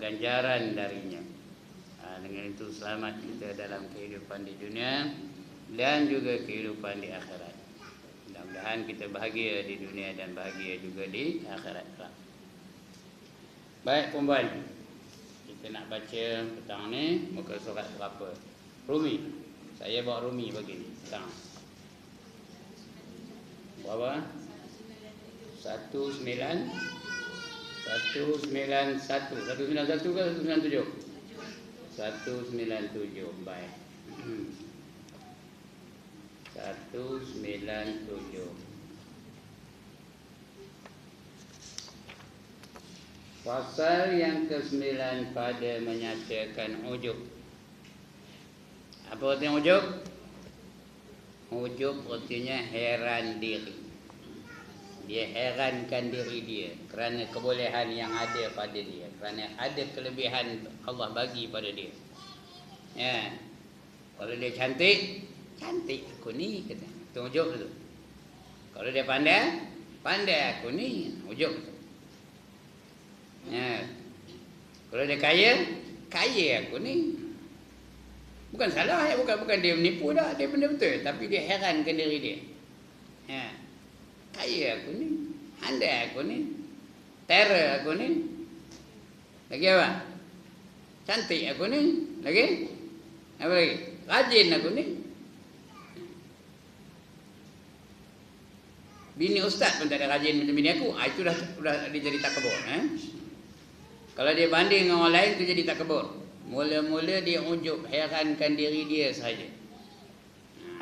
ganjaran darinya. Dengan itu selamat kita dalam kehidupan di dunia dan juga kehidupan di akhirat. Mudah-mudahan kita bahagia di dunia dan bahagia juga di akhirat. Baik perempuan, kita nak baca petang ni muka surat berapa? Rumi. Saya bawa Rumi bagi ni petang. Berapa? 19 191 ke 197? 197. Baik. 197. Pasal yang ke-9 pada menyatakan ujub. Apa artinya ujub? Ujub artinya heran diri. Dia herankan diri dia kerana kebolehan yang ada pada dia, kerana ada kelebihan Allah bagi pada dia. Ya. Kalau dia cantik, cantik aku ni kata. Itu ujub tu. Kalau dia pandai, pandai aku ni, ujub tu. Ya. Kalau dia kaya, kaya aku ni. Bukan salah ya, bukan dia menipu dah, dia benda betul, tapi dia herankan diri dia. Ya. Kaya aku ni, handai aku ni, terror aku ni. Lagi apa? Cantik aku ni. Lagi? Apa lagi? Rajin aku ni. Bini ustaz pun tak ada rajin macam bini aku. Itu dah dia jadi takabur. Kalau dia banding dengan orang lain, itu jadi takabur. Mula-mula dia ujub, herankan diri dia sahaja.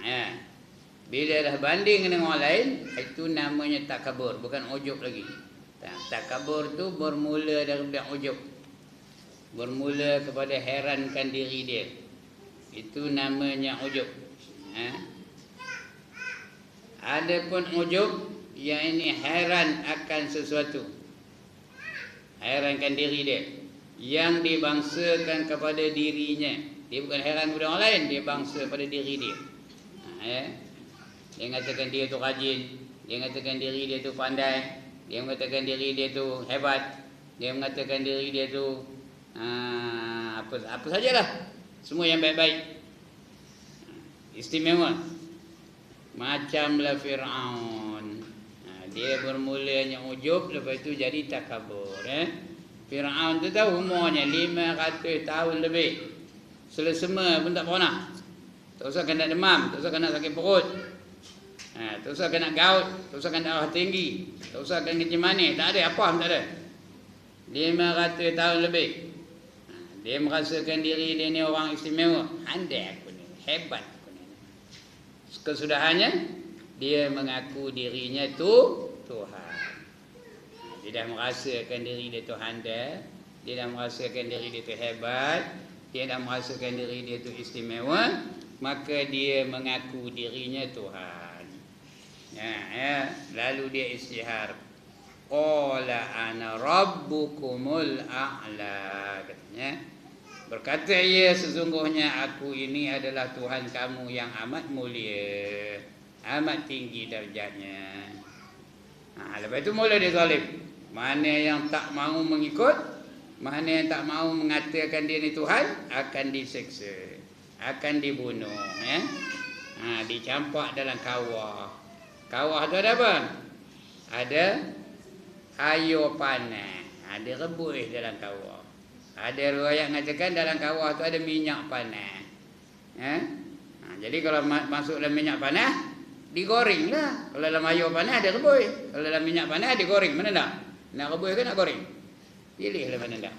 Ya. Bila dah banding dengan orang lain, itu namanya takabur, bukan ujub lagi. Takabur tu bermula daripada ujub. Bermula kepada herankan diri dia. Itu namanya ujub. Adapun ujub yang ini heran akan sesuatu. Herankan diri dia. Yang dibangsakan kepada dirinya. Dia bukan heran kepada orang lain, dia bangsa pada diri dia. Dia mengatakan dia tu rajin, dia mengatakan diri dia tu pandai, dia mengatakan diri dia tu hebat, dia mengatakan diri dia tu apa sajalah, semua yang baik-baik, istimewa. Macamlah Fir'aun. Dia bermulanya ujub, lepas itu jadi takabur. Fir'aun tu tahu umurnya 500 tahun lebih, selesema pun tak pernah. Tak usah kena demam, tak usah kena sakit perut, tak usah kena gout, tak usah kena darah tinggi, tak usah kena kencing manis, tak ada, apa pun tak ada. 500 tahun lebih. Dia merasakan diri dia ni orang istimewa. Handai aku ni, hebat aku ni. Kesudahannya, dia mengaku dirinya tu Tuhan. Dia dah merasakan diri dia tu handai, dia dah merasakan diri dia tu hebat, dia dah merasakan diri dia tu istimewa, maka dia mengaku dirinya Tuhan. Lalu dia istihar. Qala ana rabbukumul a'la, katanya. Berkata ia, sesungguhnya aku ini adalah Tuhan kamu yang amat mulia, amat tinggi darjatnya. Lepas itu mula dia zalim. Mana yang tak mahu mengikut, mana yang tak mahu mengatakan dia ni Tuhan, akan diseksa, akan dibunuh. Dicampak dalam kawah. Kawah tu ada apa? Ada air panas. Ada rebus dalam kawah. Ada riwayat mengatakan dalam kawah tu ada minyak panas. Jadi kalau masuk dalam minyak panas, digoreng lah. Kalau dalam air panas ada rebus. Kalau dalam minyak panas digoreng. Mana tak? Nak rebus ke nak goreng? Pilihlah mana tak.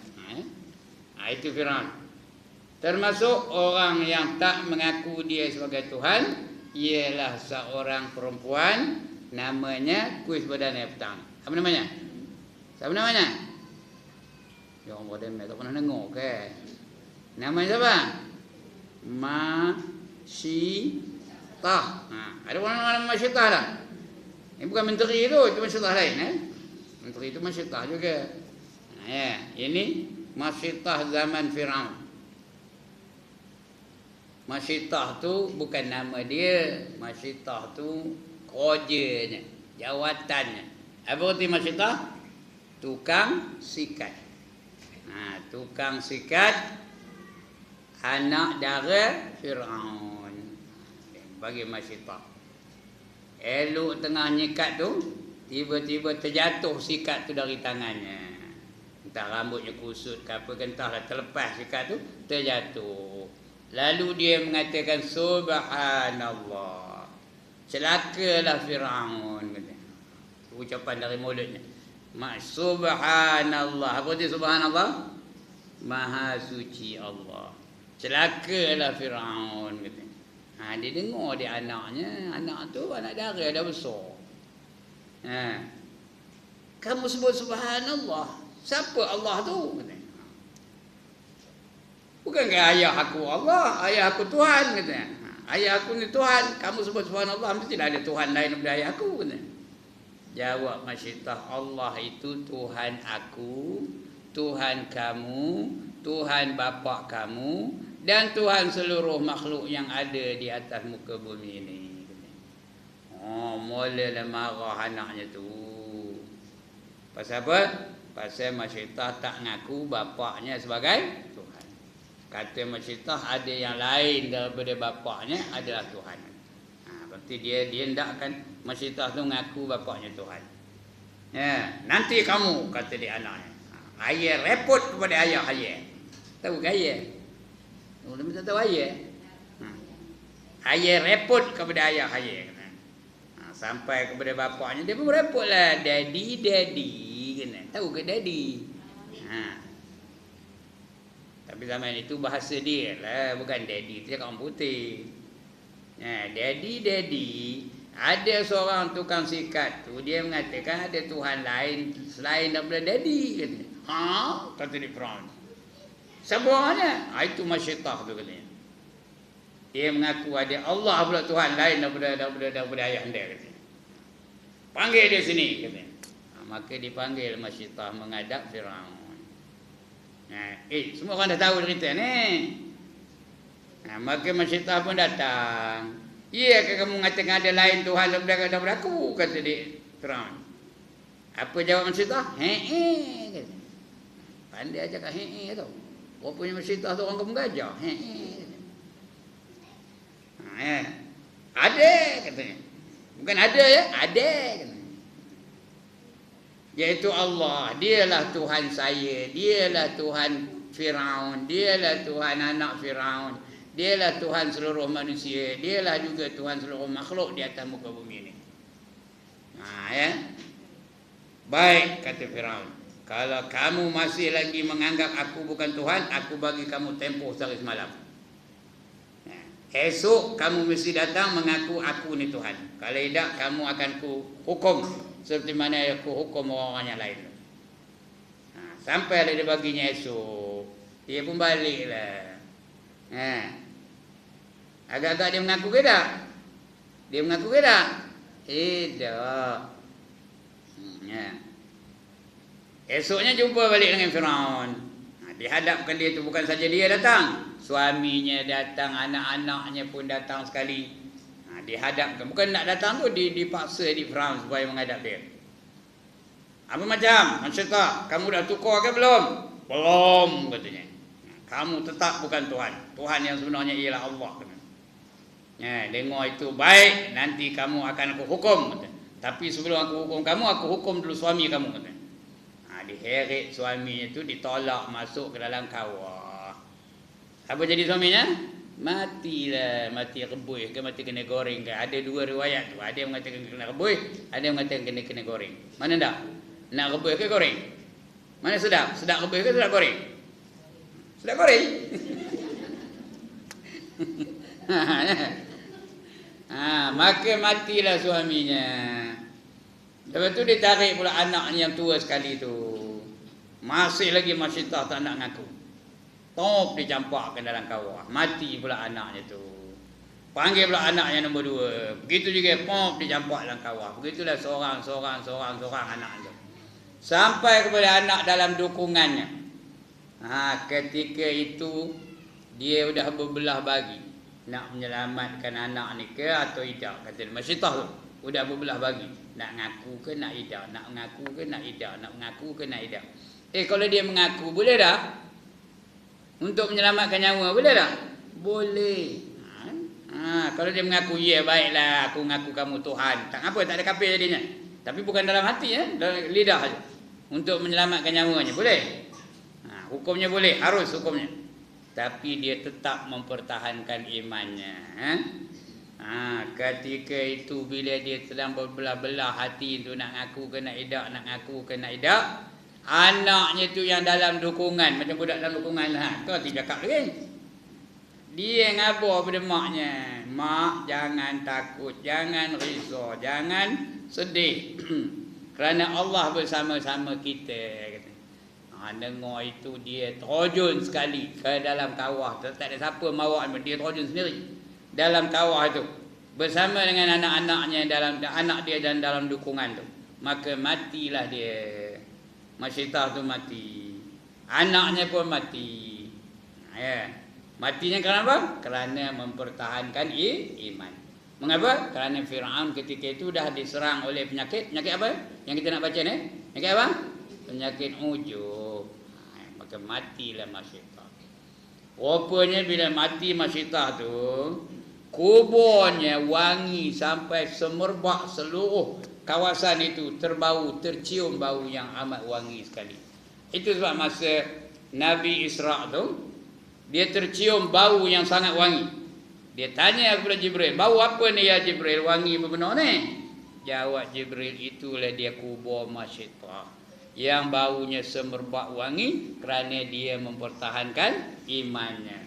Itu Fir'aun. Termasuk orang yang tak mengaku dia sebagai Tuhan, ialah seorang perempuan namanya kuis badan petang. Apa namanya? Siapa namanya? Ya Allah, dia tak pernah dengar ke? Namanya siapa? Masyitah. Ada orang nama Masyitah tak? Ini bukan menteri itu Masyitah lain. Menteri itu Masyitah juga. Ini Masyitah zaman Fir'aun. Masyitah tu bukan nama dia. Masyitah tu kerjanya, jawatannya. Apa arti Masyitah? Tukang sikat. tukang sikat anak dara Firaun. Bagi Masyidah. Elok tengah nyikat tu, tiba-tiba terjatuh sikat tu dari tangannya. Entah rambutnya kusut ke apa, entahlah terlepas sikat tu, terjatuh. Lalu dia mengatakan subhanallah. Celakalah Firaun, kata. Ucapan dari mulutnya. Subhanallah. Apa dia subhanallah? Maha suci Allah. Celakalah Firaun, kata. Dia dengar dia anaknya. Anak tu anak dara dah besar. Kamu sebut subhanallah. Siapa Allah tu? Kata. Bukankah ayah aku Allah, ayah aku Tuhan, kata. Ayah aku ni Tuhan, kamu sebut subhanallah, mesti tidak ada Tuhan lain daripada ayah aku, kata. Jawab Masyidah, Allah itu Tuhan aku, Tuhan kamu, Tuhan bapa kamu, dan Tuhan seluruh makhluk yang ada di atas muka bumi ini. Mulalah marah anaknya tu. Pasal apa? Pasal Masyidah tak ngaku bapaknya sebagai Tuhan. Kata Masyidah ada yang lain daripada bapaknya adalah Tuhan. Berarti dia hendakkan Masyidah tu ngaku bapaknya Tuhan. Nanti kamu, kata dia anaknya. Ayah repot kepada ayah ayah. Tahu ke ayah? Orang tak tahu ayah. Ayah repot kepada ayah ayah. Sampai kepada bapaknya dia pun repot lah. Daddy, kena. Tahu ke daddy? Tapi zaman itu bahasa dia lah, bukan daddy. Dia kaum putih. Daddy. Ada seorang tukang sikat tu, dia mengatakan ada Tuhan lain selain daripada daddy. Kata dia Firaun. Sebenarnya itu Masyidah tu katanya. Dia mengaku ada Allah pula Tuhan lain daripada ayah anda, katanya. Panggil dia sini, katanya. Maka dipanggil Masyidah menghadap Firaun. Semua orang dah tahu cerita ni. Maka Masyidah pun datang. Iya ke kamu mengatakan ada lain Tuhan daripada aku, kata dia Firaun. Apa jawab Masyidah? Kata. Pandai aja kat tau. Rupanya Masyidah tu orang kampung gajah. Ada, katanya. Bukan ada ya, ada, katanya. Iaitu Allah, dialah Tuhan saya, dialah Tuhan Firaun, dialah Tuhan anak Firaun, dialah Tuhan seluruh manusia, dialah juga Tuhan seluruh makhluk di atas muka bumi ini. Baik, kata Firaun. Kalau kamu masih lagi menganggap aku bukan Tuhan, aku bagi kamu tempoh sehari semalam. Esok kamu mesti datang mengaku aku ni Tuhan. Kalau tidak, kamu akan ku hukum seperti mana aku hukum orang-orang yang lain. Sampai ada dia baginya esok, dia pun baliklah. Agak-agak dia mengaku ke tak? Dia mengaku ke tak? Tak. Esoknya jumpa balik dengan Firaun. Dihadapkan dia tu, bukan saja dia datang, suaminya datang, anak-anaknya pun datang sekali. Dihadapkan, bukan nak datang tu, dipaksa di Firaun supaya menghadap dia. Apa macam? Masyidah, kamu dah tukar ke belum? Belum, katanya. Kamu tetap bukan Tuhan. Tuhan yang sebenarnya ialah Allah. Dengar itu baik, nanti kamu akan aku hukum, kata. Tapi sebelum aku hukum kamu, aku hukum dulu suami kamu, kata. Diheret suaminya tu, ditolak masuk ke dalam kawah. Apa jadi suaminya? Matilah, mati rebus ke mati kena goreng ke. Ada dua riwayat tu. Ada yang mengatakan kena rebus, ada yang mengatakan kena goreng. Mana dah? Nak rebus ke goreng? Mana sedap? Sedap rebus ke sedap goreng? Sedap goreng. Maka matilah suaminya. Lepas tu dia tarik pula anaknya yang tua sekali tu. Masih lagi Masyidah tak nak ngaku. Top dicampakkan dalam kawah. Mati pula anaknya tu. Panggil pula anaknya nombor 2. Begitu juga pop dicampak dalam kawah. Begitulah seorang anak tu. Sampai kepada anak dalam dukungannya. Ketika itu dia sudah berbelah bagi. Nak menyelamatkan anak ni ke atau tidak. Kata Masyidah tu. Sudah berbelah bagi. Nak ngaku ke nak tidak. Nak mengaku ke nak tidak. Nak mengaku ke nak tidak. Kalau dia mengaku boleh dah. untuk menyelamatkan nyawa, boleh tak? Boleh. Kalau dia mengaku, ya baiklah, aku mengaku kamu Tuhan, tak apa, tak ada kafir jadinya. Tapi bukan dalam hati, dalam lidah saja. Untuk menyelamatkan nyawanya, boleh. Hukumnya boleh, harus hukumnya. Tapi dia tetap mempertahankan imannya. Ketika itu bila dia sedang berbelah-belah hati itu, nak ngaku ke nak idak, nak ngaku ke nak idak, anaknya tu yang dalam dukungan, macam budak dalam dukungan lah, tu tidak cakap lagi. Dia ngabar pada maknya, mak jangan takut, jangan risau, jangan sedih, kerana Allah bersama-sama kita. Dengar itu dia terjun sekali ke dalam kawah, tak ada siapa mawa, dia terjun sendiri dalam kawah itu bersama dengan anak-anaknya, dalam anak dia dan dalam dukungan tu. Maka matilah dia. Masyitah tu mati, anaknya pun mati. Matinya kerana apa? Kerana mempertahankan iman. Mengapa? Kerana Fir'aun ketika itu dah diserang oleh penyakit. Penyakit apa yang kita nak baca ni? Penyakit apa? Penyakit ujub. Maka matilah Masyitah. Rupanya bila mati Masyitah tu, kuburnya wangi sampai semerbak seluruh kawasan itu, terbau, tercium bau yang amat wangi sekali. Itu sebab masa Nabi Isra' tu, dia tercium bau yang sangat wangi. Dia tanya kepada Jibril, bau apa ni ya Jibril, wangi benar ni? Jawab Jibril, itulah dia kubur Masyitah, yang baunya semerbak wangi kerana dia mempertahankan imannya.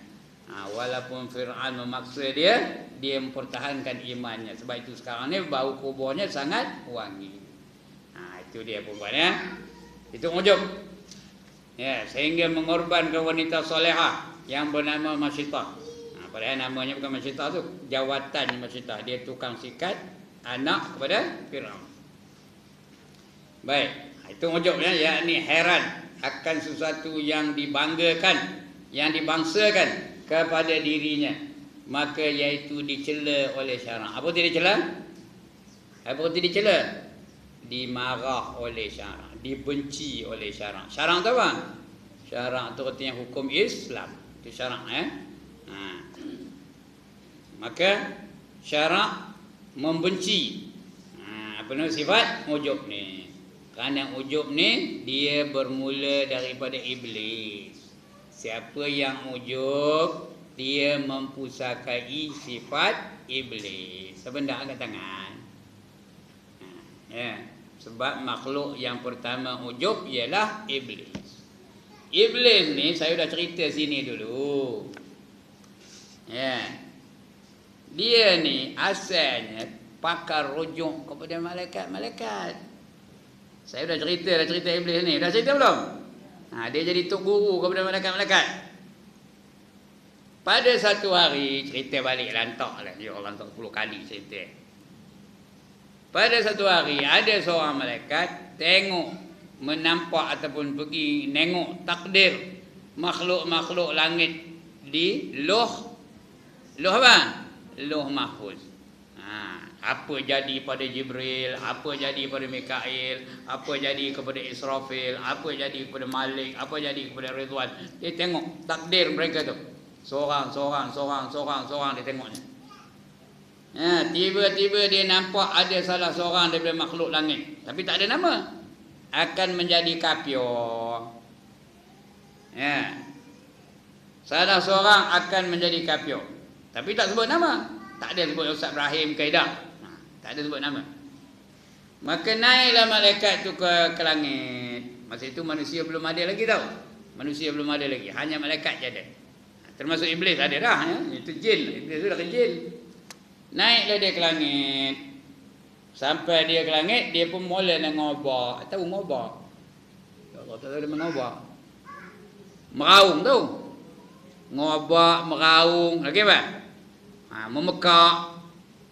Walaupun Fir'aun memaksa dia mempertahankan imannya. Sebab itu sekarang ni bau kuburnya sangat wangi. Itu dia perempuan, ya. Itu ujub. Ya, sehingga mengorbankan wanita solehah yang bernama Masyitah. Padahal namanya bukan Masyitah tu, jawatan Masyitah. Dia tukang sikat anak kepada Fir'aun. Baik, itu ujubnya, yakni heran akan sesuatu yang dibanggakan, yang dibangsakan kepada dirinya, maka iaitu dicela oleh syarak. Apa tu dicela? Apa tu dicela? Dimarah oleh syarak, dibenci oleh syarak. Syarak tu apa? Syarak tu artinya hukum Islam. Itu syarak, Maka syarak membenci. Apa nama sifat ujub ni? Kerana ujub ni dia bermula daripada iblis. Siapa yang ujub, dia mempusakai sifat iblis. Sebenarnya angkat tangan. Sebab makhluk yang pertama ujub ialah iblis. Iblis ni saya dah cerita sini dulu. Dia ni asalnya pakar rujuk kepada malaikat-malaikat. Saya dah cerita iblis ni. Dah cerita belum? Dia jadi tok guru kepada malaikat-malaikat. Pada satu hari, cerita balik lantak lah. Ya Allah, lantak 10 kali cerita. Pada satu hari, ada seorang malaikat tengok, menampak ataupun pergi nengok takdir makhluk-makhluk langit di Lauh apa? Lauh Mahfuz. Apa jadi pada Jibril, apa jadi pada Mikail, apa jadi kepada Israfil, apa jadi kepada Malik, apa jadi kepada Ridwan. Dia tengok takdir mereka tu. Seorang dia tengoknya. Tiba-tiba dia nampak ada salah seorang daripada makhluk langit, tapi tak ada nama, akan menjadi kafir. Salah seorang akan menjadi kafir, tapi tak sebut nama. Tak ada sebut Ustaz Ibrahim ke Idah. Tak ada sebut nama. Maka naiklah malaikat tu ke langit. Masa itu manusia belum ada lagi tau. Manusia belum ada lagi, hanya malaikat je ada. Termasuk iblis ada dah, Itu jin. Iblis tu dah ke jin. Naiklah dia ke langit. Sampai dia ke langit, dia pun mula nak ngobak. Tahu ngobak? Ya Allah, tak tahu dia mengobak. Meraung tu. Ngobak, meraung. Lagi apa? Memekak.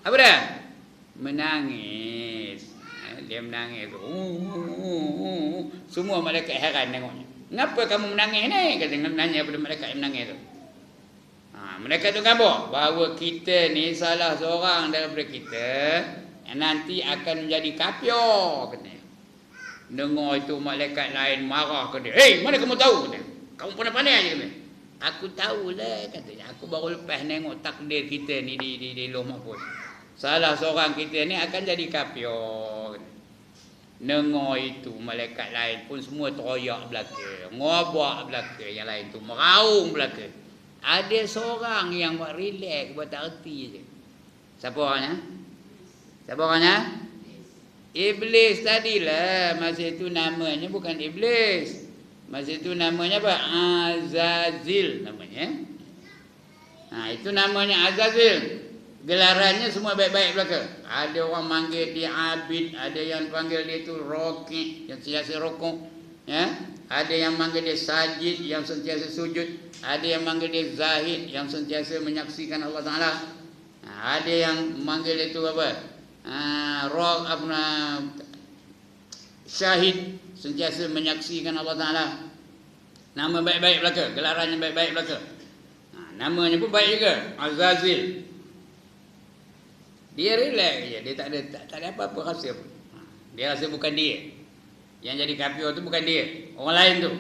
Apa dah? Menangis. Dia menangis. Semua malaikat heran tengoknya. Kenapa kamu menangis ni? Kata nanya pada malaikat yang menangis tu. Malaikat tu khabar bahawa kita ni salah seorang daripada kita yang nanti akan menjadi kafir, katanya. Dengar itu malaikat lain marah ke dia. Mana kamu tahu? Katanya. Kamu pandai-pandai aja, katanya. Aku tahulah katanya. Aku baru lepas tengok takdir kita ni di Lauh Mahfuz. Salah seorang kita ni akan jadi kafir. Dengar itu malaikat lain pun semua teroyak belaka. Ngobak belaka. Yang lain tu meraung belaka. Ada seorang yang buat relax, buat tak erti je. Siapa orangnya? Siapa orangnya? Iblis tadilah. Masa itu namanya bukan Iblis. Masa itu namanya apa? Azazil namanya. Itu namanya Azazil. Gelarannya semua baik-baik belaka. Ada orang manggil dia Abid, ada yang panggil dia tu Roki, yang sentiasa rokok, ya. Ada yang manggil dia Sajid, yang sentiasa sujud. Ada yang manggil dia Zahid, yang sentiasa menyaksikan Allah Taala. Ada yang manggil dia tu apa? Syahid, sentiasa menyaksikan Allah Taala. Nama baik-baik belaka, gelarannya baik-baik belaka. Namanya pun baik juga, Azazil. Dia relax je, dia tak ada apa-apa rasa. Dia rasa bukan dia. Yang jadi kafir tu bukan dia, orang lain tu.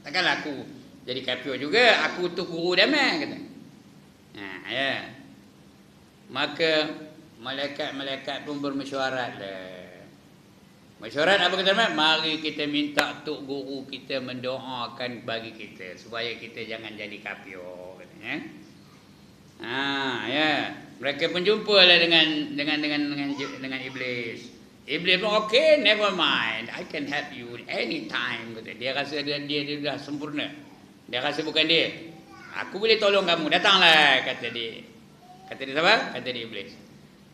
Takkanlah aku jadi kafir juga, aku tu guru damai kata. Ya. Maka malaikat-malaikat pun bermesyuaratlah. Mesyuarat apa kata mak? Mari kita minta tok guru kita mendoakan bagi kita supaya kita jangan jadi kafir katanya. Ya. Mereka pun jumpalah dengan iblis. Iblis pun okay, never mind. I can help you anytime kata. Dia rasa dia dah sempurna. Dia rasa bukan dia. Aku boleh tolong kamu, datanglah kata dia. Kata dia siapa? Kata dia iblis.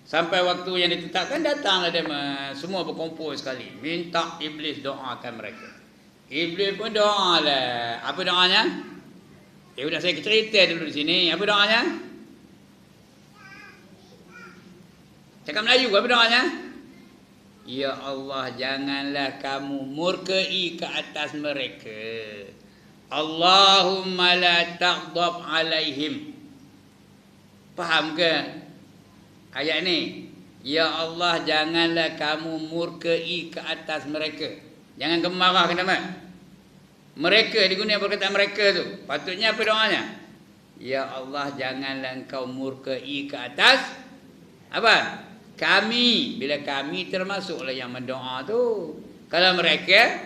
Sampai waktu yang ditetapkan datanglah dia semua berkumpul sekali. Minta iblis doakan mereka. Iblis pun doalah. Apa doanya? Sudah saya cerita dulu di sini. Apa doanya? Cakap Melayu, apa doanya? Ya Allah, janganlah kamu murkai ke atas mereka. Allahumma la taghdab alaihim. Faham ke ayat ni? Ya Allah, janganlah kamu murkai ke atas mereka. Jangan kamu marah, kenapa? Mereka, digunakan perkataan mereka tu. Patutnya apa doanya? Ya Allah, janganlah engkau murkai ke atas apa? Kami. Bila kami termasuklah yang mendoa tu. Kalau mereka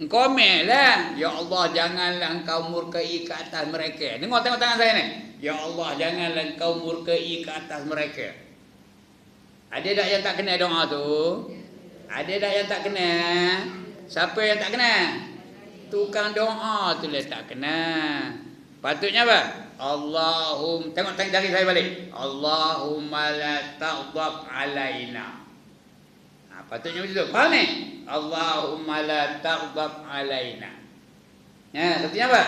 engkau lah. Ya Allah, janganlah engkau murkai ke atas mereka. Tengok tangan saya ni. Ya Allah, janganlah engkau murkai ke atas mereka. Ada tak yang tak kena doa tu? Ada tak yang tak kena? Siapa yang tak kena? Tukang doa tu lah tak kena. Patutnya apa? Tengok jari saya balik. Allahumma la taghdab alaina. Patutnya begitu. Faham ni? Allahumma la taghdab alaina. Artinya apa?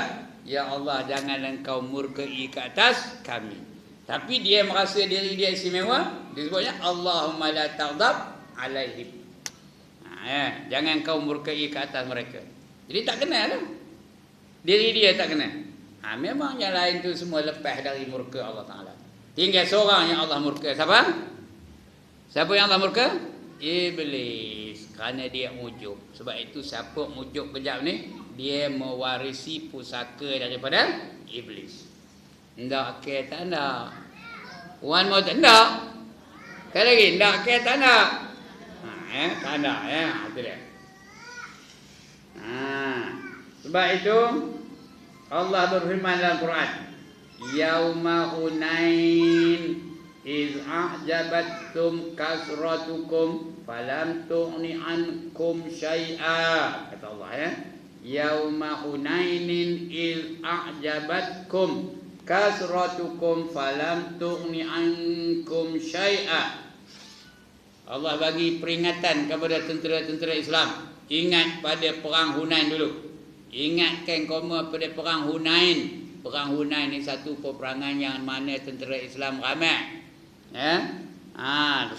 Ya Allah, janganlah engkau murkai ke atas kami. Tapi dia merasa diri dia istimewa. Dia sebutnya Allahumma la taghdab alaihim. Jangan engkau murkai ke atas mereka. Jadi tak kena lah. Diri dia tak kena. Memang yang lain tu semua lepas dari murka Allah Ta'ala. Tinggal seorang yang Allah murka. Siapa? Siapa yang Allah murka? Iblis. Kerana dia ujub. Sebab itu siapa ujub kejap ni, dia mewarisi pusaka daripada iblis. Ndak ke tak ndak? One more tak ndak? Sekali lagi, ndak ke tak ndak? Tak ndak itu dia. Sebab itu Allah berfirman dalam Quran, Yauma Hunain iz a'jabatkum kasratukum falam tughni ankum syai'a. Kata Allah Yauma Hunainin iz a'jabatkum kasratukum falam tughni ankum syai'a. Allah bagi peringatan kepada tentera-tentera Islam. Ingat pada perang Hunain dulu. Ingatkan kamu pada perang Hunain. Perang Hunain ni satu peperangan yang mana tentera Islam ramai. 100,000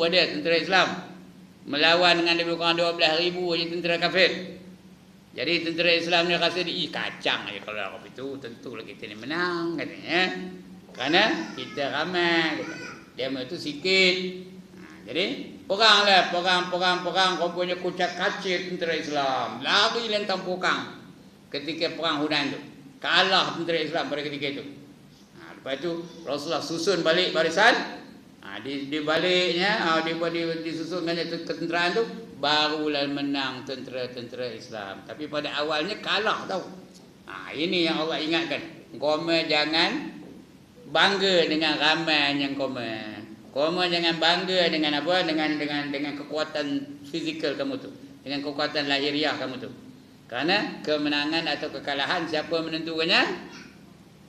ada tentera Islam. Melawan dengan lebih kurang 12,000 je tentera kafir. Jadi tentera Islam ni rasa dia kacang je kalau Arab itu. Tentulah kita ni menang katanya. Kerana kita ramai. Dia itu sikit. Jadi perang. Rupanya kucak kacir tentera Islam. Lari lentang pokang. ketika perang Hunain tu. Kalah tentera Islam pada ketika itu. Lepas tu Rasulullah susun balik barisan. Di baliknya disusunkannya ketenteraan tu barulah menang tentera Islam. Tapi pada awalnya kalah tau. Ini yang Allah ingatkan. Koma jangan bangga dengan ramai yang koma. Koma jangan bangga dengan apa? Dengan kekuatan fizikal kamu tu. Dengan kekuatan lahiriah kamu tu. Karena kemenangan atau kekalahan siapa menentukannya?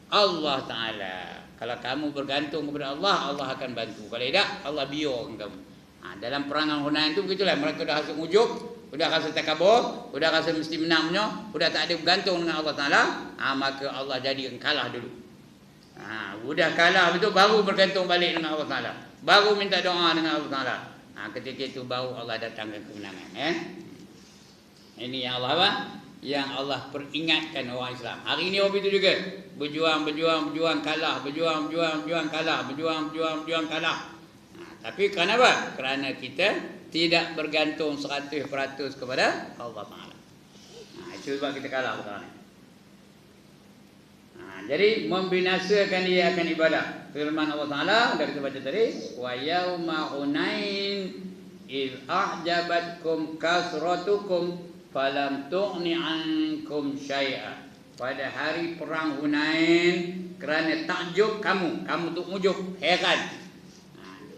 Allah Ta'ala. Kalau kamu bergantung kepada Allah, Allah akan bantu. Kalau tidak, Allah biarkan kamu. Dalam perangan Hunain tu begitulah. Mereka dah rasa ujub, sudah rasa takabur, sudah rasa mesti menang punya, sudah tak ada bergantung dengan Allah Ta'ala, maka Allah jadikan kalah dulu. Sudah kalah betul, baru bergantung balik dengan Allah Ta'ala. Baru minta doa dengan Allah Ta'ala. Ketika itu baru Allah datangkan kemenangan. Ini yang Allah apa? Yang Allah peringatkan orang Islam. Hari ini orang itu juga berjuang kalah, berjuang kalah. Tapi kerana apa? Kerana kita tidak bergantung 100% kepada Allah Ta'ala. Itu sebab kita kalah sekarang. Jadi membinasakan dia akan ibadah. Firman Allah Ta'ala dah kita baca tadi, wa yauma hunain iz a'jabatkum kasratukum falam tughni ankum syai'a. Pada hari perang Hunain, kerana takjub kamu tu ujub, heran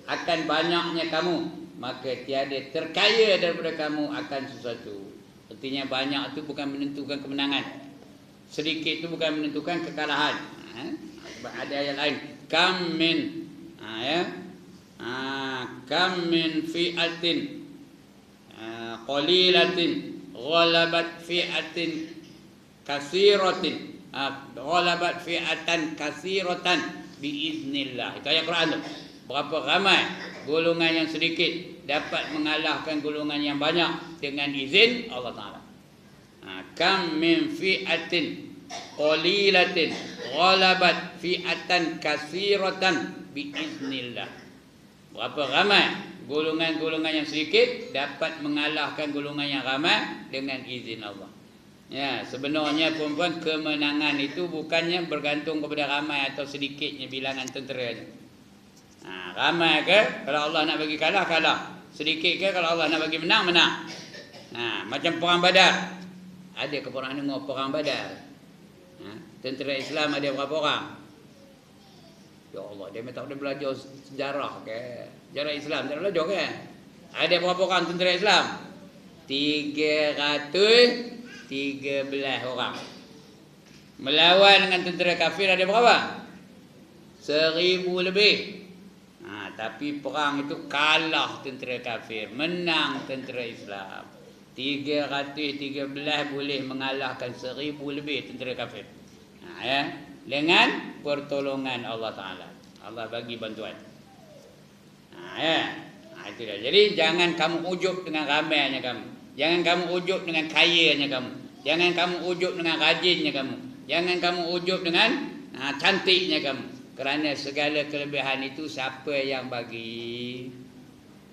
akan banyaknya kamu, maka tiada terkaya daripada kamu akan sesuatu. Artinya banyak tu bukan menentukan kemenangan, sedikit tu bukan menentukan kekalahan. Sebab ada ayat lain, kam min fi'atin qalilatin ghalabat fi'atin kasiratin, ghalabat fi'atan kasiratan biiznillah. Itu ayat Quran tu. Berapa ramai golongan yang sedikit dapat mengalahkan golongan yang banyak dengan izin Allah Ta'ala. Kam min fi'atin qalilatin ghalabat fi'atan kasiratan biiznillah. Berapa ramai golongan-golongan yang sedikit dapat mengalahkan golongan yang ramai dengan izin Allah. Ya, sebenarnya perempuan kemenangan itu bukannya bergantung kepada ramai atau sedikitnya bilangan tenteranya. Ramai ke kalau Allah nak bagi kalah, kalah. Sedikit ke kalau Allah nak bagi menang, menang. Macam perang Badar. Ada ke orang dengar perang Badar? Tentera Islam ada berapa orang? Ya Allah, dia tak boleh belajar sejarah ke? Sejarah Islam tak belajar kan? Ada berapa orang tentera Islam? 313 orang. Melawan dengan tentera kafir ada berapa? 1000 lebih. Tapi perang itu kalah tentera kafir, menang tentera Islam. 313 boleh mengalahkan 1000 lebih tentera kafir. Dengan pertolongan Allah Ta'ala. Allah bagi bantuan. Itu dah. Jadi jangan kamu ujub dengan ramainya kamu. Jangan kamu ujub dengan kayanya kamu. Jangan kamu ujub dengan rajinnya kamu. Jangan kamu ujub dengan cantiknya kamu. Kerana segala kelebihan itu siapa yang bagi?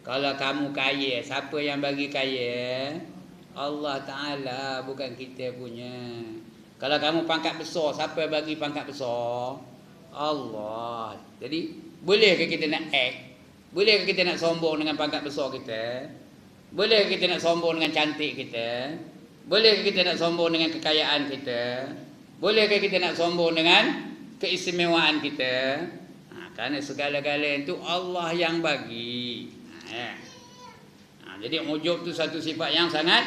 Kalau kamu kaya, siapa yang bagi kaya? Allah Ta'ala, bukan kita punya. Kalau kamu pangkat besar, siapa bagi pangkat besar? Allah. Jadi bolehkah kita nak act? Bolehkah kita nak sombong dengan pangkat besar kita? Bolehkah kita nak sombong dengan cantik kita? Bolehkah kita nak sombong dengan kekayaan kita? Bolehkah kita nak sombong dengan keistimewaan kita? Kerana segala-galanya itu Allah yang bagi. Jadi ujub itu satu sifat yang sangat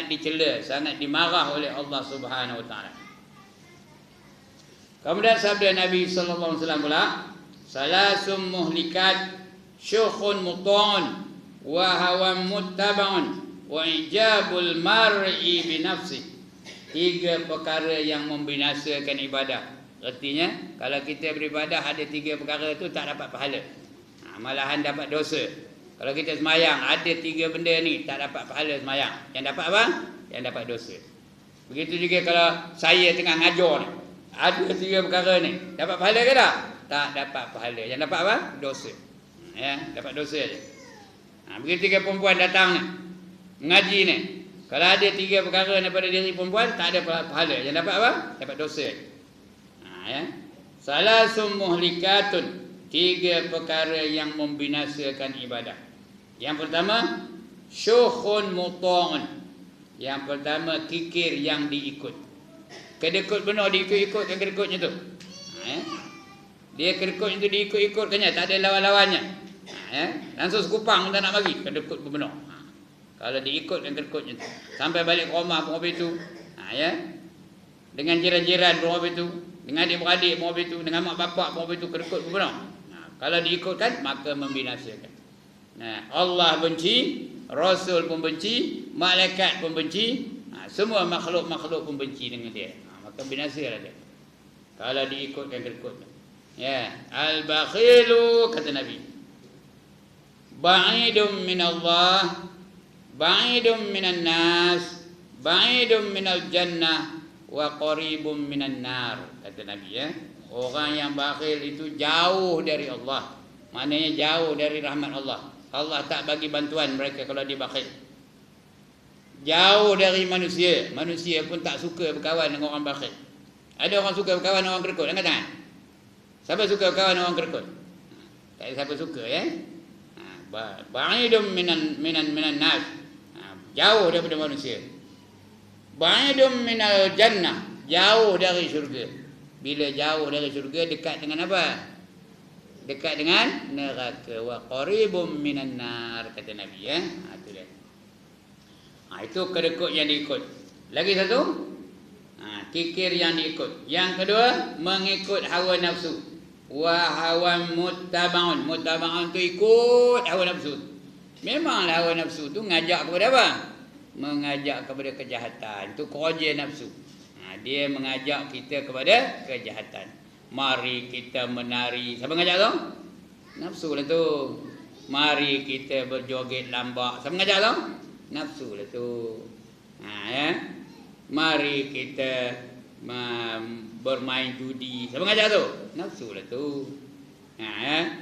dicela, sangat dimarah oleh Allah Subhanahu Wa Taala. Kemudian sabda Nabi sallallahu alaihi wasallam pula, salasum muhlikat syukhun muta'un wa hawan muttaba'un wa ijabul mar'i bi nafsi. 3 perkara yang membinasakan ibadah. Artinya kalau kita beribadah ada 3 perkara tu tak dapat pahala. Malahan dapat dosa. Kalau kita semayang ada 3 benda ni tak dapat pahala semayang. Yang dapat apa? Yang dapat dosa. Begitu juga kalau saya tengah ngajar ni, ada 3 perkara ni, dapat pahala ke tak? Tak dapat pahala. Yang dapat apa? Dosa. Dapat dosa je. Begitu juga perempuan datang ni, mengaji ni, Kalau ada 3 perkara daripada diri perempuan, tak ada pahala. Yang dapat apa? Dapat dosa. Ya. Salasum muhlikatun, 3 perkara yang membinasakan ibadah. Yang pertama, syukhun muta'un. Yang pertama, kikir yang diikut. Kedekut benar diikut-ikut kan kedekutnya tu. Ya. Dia kedekutnya tu diikut-ikutkannya, tak ada lawan-lawannya. Ya. Langsung sekupang tak nak bagi, kedekut benar. Kalau diikutkan kedekutnya tu, sampai balik ke rumah pun habis tu. Ya. Dengan jiran-jiran pun habis tu, dengan adik-beradik pun habis tu, dengan mak bapak pun habis tu, kedekut pun benar. Kalau diikutkan, maka membinasakan. Allah benci, Rasul pun benci, malaikat pun benci, semua makhluk-makhluk pun benci dengan dia. Maka binasalah dia. Kalau diikutkan kedekutnya. Ya, al-bakhilu kata Nabi. Ba'idum min Allah, ba'idum minan nas, ba'idum minal jannah, wa qaribum minan nar, kata Nabi ya. Orang yang bakhil itu jauh dari Allah. Maknanya jauh dari rahmat Allah. Allah tak bagi bantuan mereka kalau dia bakhil. Jauh dari manusia. Manusia pun tak suka berkawan dengan orang bakhil. Ada orang suka berkawan dengan orang kerekut? Angkat tangan. Siapa suka berkawan dengan orang kerekut? Tak ada siapa suka ya. Ba'idum minan nas. Jauh daripada manusia. Ba'idum minal jannah, jauh dari syurga. Bila jauh dari syurga, dekat dengan apa? Dekat dengan neraka. Wa qaribum minan nar, kata Nabi ya. Itu dia. Itu kedekut yang diikut. Lagi satu, kikir yang diikut. Yang kedua, mengikut hawa nafsu. Wa hawa muttabaun. Muttabaun tu ikut hawa nafsu. Memanglah hawa nafsu tu ngajak kepada apa? Mengajak kepada kejahatan. Itu kerja nafsu. Dia mengajak kita kepada kejahatan. Mari kita menari. Siapa ngajak tu? Nafsu lah tu. Mari kita berjoget lambak. Siapa ngajak tu? Nafsu lah tu. Ya. Mari kita bermain judi. Siapa ngajak tu? Nafsu lah tu. Ya.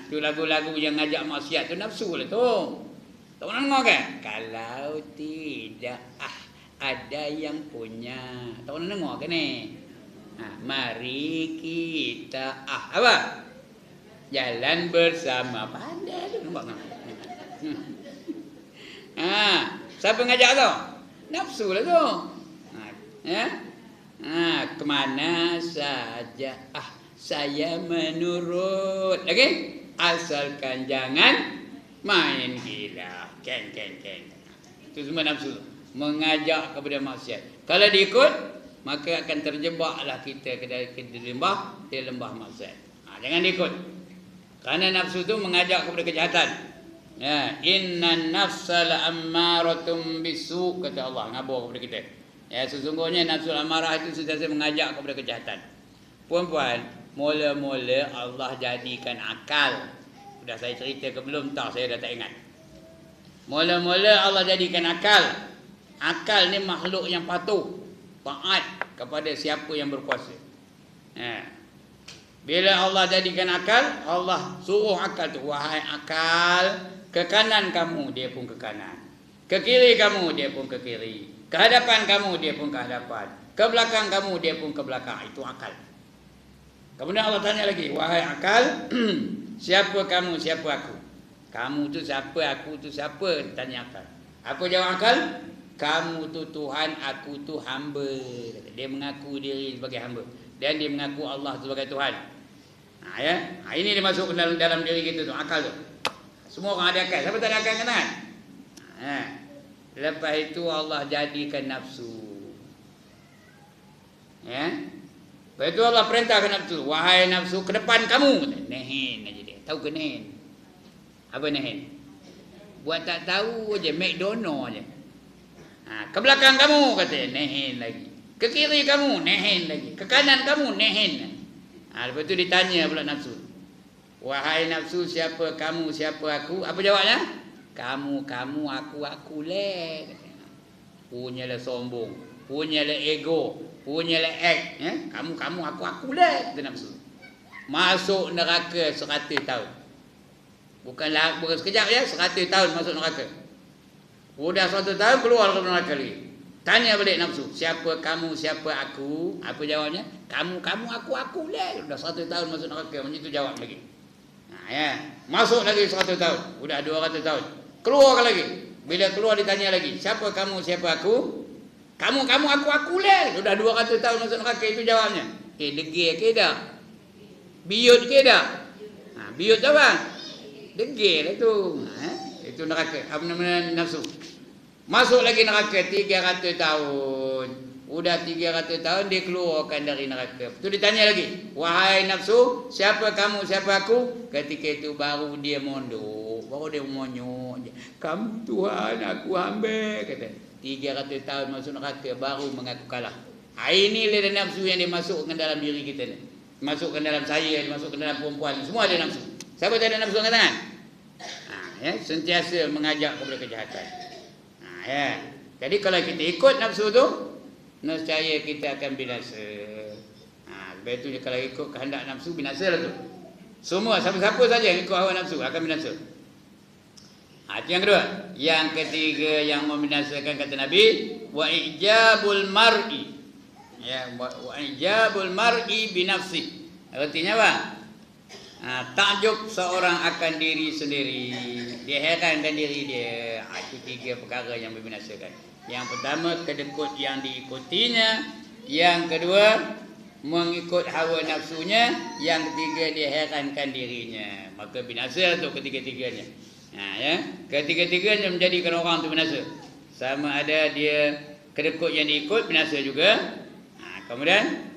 Itu lagu-lagu yang ngajak maksiat tu nafsu lah tu. Tak pernah dengar kan? Kalau tidak ada yang punya. Tak pernah dengar kan ni? Mari kita apa? Jalan bersama. Pandai tu nampak tak? Siapa ngajak tu? Nafsu lah tu. Ya? Kemana saja saya menurut. Lagi? Asalkan jangan main gila. Ken. Itu semua nafsu. Mengajak kepada maksiat. Kalau diikut, maka akan terjebaklah kita ke lembah maksiat. Jangan diikut. Kerana nafsu itu mengajak kepada kejahatan. Ya, innan nafsa la'ammaratum bisu, kata Allah, ngabur kepada kita. Ya, sesungguhnya nafsu amarah itu sentiasa mengajak kepada kejahatan. Puan-puan, mula-mula Allah jadikan akal. Sudah saya cerita ke belum? Tak, saya dah tak ingat. Mula-mula Allah jadikan akal. Akal ni makhluk yang patuh, taat kepada siapa yang berkuasa. Bila Allah jadikan akal, Allah suruh akal tu, wahai akal, ke kanan kamu, dia pun ke kanan. Ke kiri kamu, dia pun ke kiri. Ke hadapan kamu, dia pun ke hadapan. Ke belakang kamu, dia pun ke belakang. Itu akal. Kemudian Allah tanya lagi, wahai akal, siapa kamu, siapa aku? Kamu tu siapa, aku tu siapa? Tanya akal. Aku jawab akal, kamu tu Tuhan, aku tu hamba. Dia mengaku diri sebagai hamba. Dan dia mengaku Allah sebagai Tuhan. Ya? Ini dia masuk dalam diri kita tu, akal tu. Semua orang ada akal. Siapa tak ada akal kan? Lepas itu Allah jadikan nafsu. Ya? Lepas itu Allah perintahkan nafsu. Wahai nafsu, ke depan kamu. Nehen aja dia. Tahu ke nehen? Apa nehen? Buat tak tahu aja, McDonald aja. Ke belakang kamu, kata nehen lagi. Ke kiri kamu, nehen lagi. Ke kanan kamu, nehen. Lepas itu ditanya pula nafsu. Wahai nafsu, siapa kamu, siapa aku? Apa jawabnya? Kamu, aku leh. Punyalah sombong, punyalah ego, punyalah act. Kamu, aku leh. Kata nafsu. Masuk neraka 100 tahun. Bukan sekejap ya, 100 tahun masuk neraka. Udah 1 tahun keluar ke neraka lagi. Tanya balik nafsu, siapa kamu, siapa aku? Apa jawabnya? Kamu, aku lah. Udah 1 tahun masuk neraka, macam itu jawab lagi. Nah, ya. Masuk lagi 100 tahun, udah 200 tahun. Keluar lagi. Bila keluar ditanya lagi, siapa kamu, siapa aku? Kamu, aku lah. Udah 200 tahun masuk neraka, itu jawabnya. Degil ke dah? Biut ke dah? Nah, biut dah bang? Degil lah tu. Itu neraka, apa namanya, nafsu. Masuk lagi neraka 300 tahun. Udah 300 tahun dia keluarkan dari neraka. Tu ditanya lagi, wahai nafsu, siapa kamu, siapa aku? Ketika itu baru dia mondok, baru dia monyok. Kamu Tuhan, aku hamba, kata. 300 tahun masuk neraka baru mengaku kalah. Ini dia nafsu yang dimasukkan dalam diri kita ni. Masukkan dalam saya, masukkan dalam perempuan, semua ada nafsu. Siapa tak ada nafsu angkat tangan? Ya, sentiasa mengajak kepada kejahatan. Ya. Jadi kalau kita ikut nafsu tu, nescaya kita akan binasa. Sebab itu kalau ikut kehendak nafsu, binasa lah tu. Semua, siapa-siapa saja yang ikut hawa nafsu akan binasa. Itu yang kedua. Yang ketiga yang membinasakan, kata Nabi, wa ijabul mar'i. Ya, wa ijabul mar'i binafsi. Artinya apa? Takjub seorang akan diri sendiri. Dia herankan diri dia. Itu 3 perkara yang membinasakan. Yang pertama, kedekut yang diikutinya. Yang kedua, mengikut hawa nafsunya. Yang ketiga, dia herankan dirinya. Maka binasa tu ketiga-tiganya. Ya, ketiga-tiganya menjadikan orang tu binasa. Sama ada dia kedekut yang diikut, binasa juga. Kemudian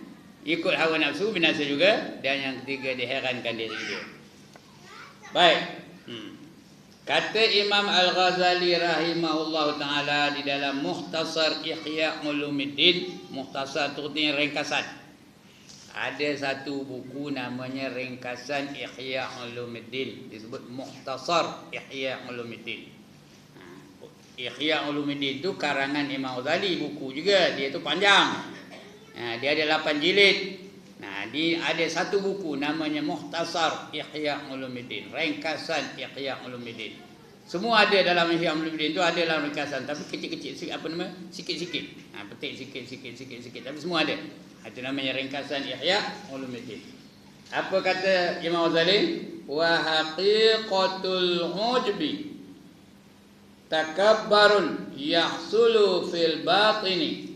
ikut hawa nafsu, binasa juga. Dan yang ketiga, diherankan diri dia. Baik. Kata Imam Al-Ghazali rahimahullah ta'ala di dalam Mukhtasar Ihya Ulumuddin. Mukhtasar itu artinya ringkasan. Ada satu buku namanya Ringkasan Ihya Ulumuddin, disebut Mukhtasar Ihya Ulumuddin. Ihya Ulumuddin itu karangan Imam Ghazali, buku juga. Dia itu panjang. Dia ada 8 jilid. Dia ada satu buku namanya Mukhtasar Ihya Ulumuddin, Ringkasan Ihya Ulumuddin. Semua ada dalam Ihya Ulumuddin itu, ada dalam ringkasan, tapi kecil-kecil, apa nama? Sikit-sikit. Petik sikit, tapi semua ada. Itu namanya Ringkasan Ihya Ulumuddin. Apa kata Imam Ghazali? Wa haqiqatul ujbi takabbarun yahsulu fil batini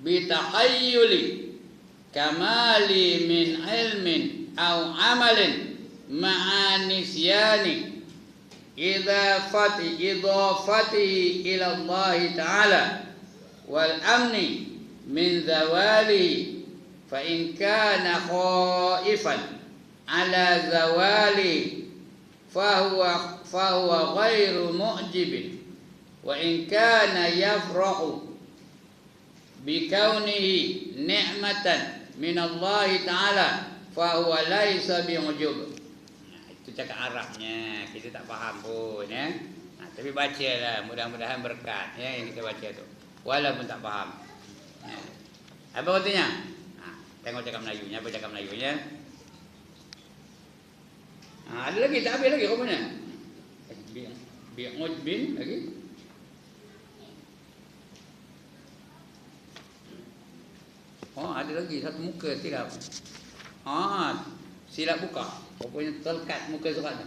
bitahayyuli kamali min ilmin au amalin ma'anisyani idafatihi ila Allah ta'ala wal amni min zawali fa in kana khaifan ala zawali fahuwa ghairu mu'jibin wa in kana yafrahu bikaunihi ni'matan min Allah Ta'ala fahuwa laisa bi'ujub. Itu cakap Arabnya, kita tak faham pun ya. Tapi bacalah, mudah-mudahan berkat ya yang kita baca tu. Walaupun tak faham. Apa artinya? Tengok cakap Melayunya, apa cakap Melayunya? Ada lagi, tak habis lagi rupanya. Bi'ujbin lagi. Ada lagi satu muka silap. Silap buka. Rupanya terlekat muka surat tu.